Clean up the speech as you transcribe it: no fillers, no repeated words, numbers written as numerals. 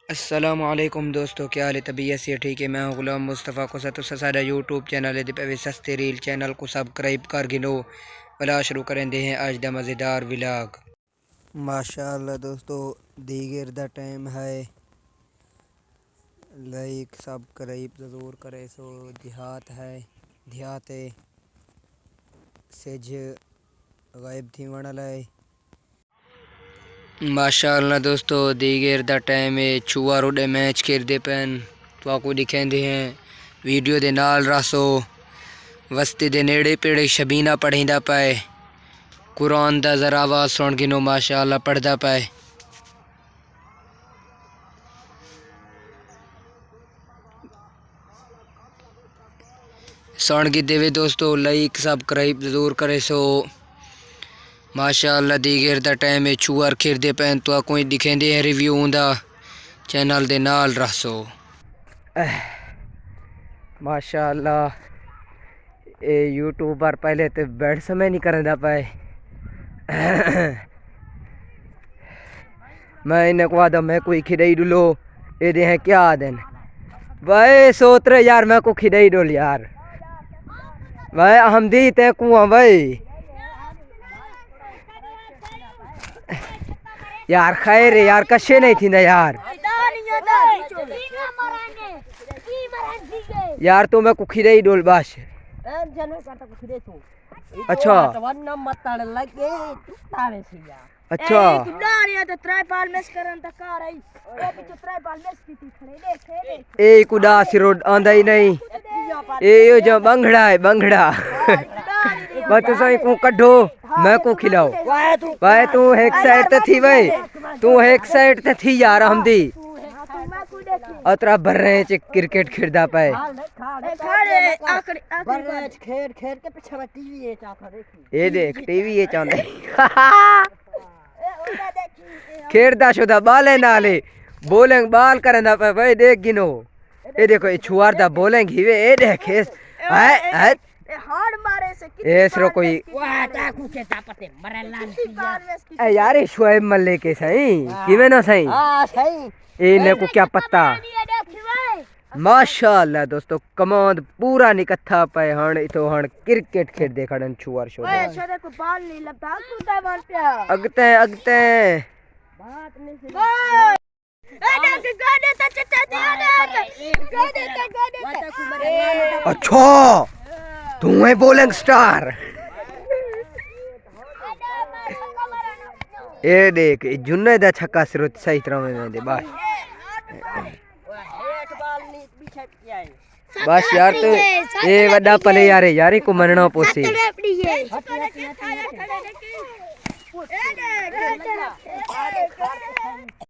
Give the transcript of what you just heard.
अस्सलामुअलैकुम दोस्तों, क्या हाल है? तबीयत से ठीक है? मैं हूं गुलाम मुस्तफ़ा को सत सारा यूट्यूब चैनल है सस्ते रील चैनल को सब्सक्राइब कर गिनो। वला शुरू करेंगे हैं आज दा मज़ेदार व्लॉग। माशाअल्लाह दोस्तों, दीगर दा टाइम है। लाइक सब्सक्राइब ज़रूर करे। सो देहात है, देहात सेज गायब थी वणल है। माशाअल्लाह दोस्तों, दीगर दा टाइम है। चूआ रोडे मैच खेलते पैन तो आपको दिखेंदे हैं। वीडियो दे नाल रसो वस्ती दे नेड़े पेड़े शबीना पढ़ींदा पाए। कुरान दा ज़रा आवाज़ सुन गिनो। माशाअल्लाह पढ़दा पाए। सुन गी देवे दोस्तों, लाइक सब्सक्राइब ज़रूर करे। सो माशाअल्लाह दीगर दा टाइम है। चूअर खेलते पैन तो कोई दिखेंदे है। रिव्यू होंदा चैनल दे नाल रसो। माशाअल्लाह ये यूट्यूबर पहले तो बैठ समय नहीं करदा पाए। मैं इन्हें को आदम मैं कोई खिदई डुलो ये दे हैं क्या दिन भाई सोतरे यार मैं को खिदई डोल यार भाई हम दी ते कुआं भाई यार खैर यार कशे नहीं थी ना यार यार तो मैं को खिदई डोल बाश। अच्छा अच्छा ए कुदा सिरो आंदा ही नहीं। ए जो बंगड़ा है बंगड़ा बस तो सही को कढो मैं को खिलाओ भाई। तू एक साइड ते थी भाई, तू एक साइड ते थी यार। हम दी अतरा भर रहे च क्रिकेट खेलदा पाए। ये देख टीवी ये चांदे खेड़दा शुदा बाले नाले बॉलिंग बाल करना पे भाई। देख गिनो ये देखो ये छुआर दा बॉलिंग हिवे। ये देख है हार्ड मारे से कितनी कोई ए यार ये शोएब मल्ले के सही किवे ना सही। हां सही ए ने को क्या पता। माशाअल्लाह दोस्तों, कमांड पूरा निकत्था पे हण तो हण क्रिकेट खेल दे खड़न छुआर शो। ओए छोरे को बाल नहीं लगता कूदा बॉल पे अगते अगते बात नहीं से अच्छा तू है बॉलिंग स्टार। ये देख जुन्ने दा छक्का सिर सही तरह में दे बस बस यार। तो ये वड्डा पले यार को मनना पोसी।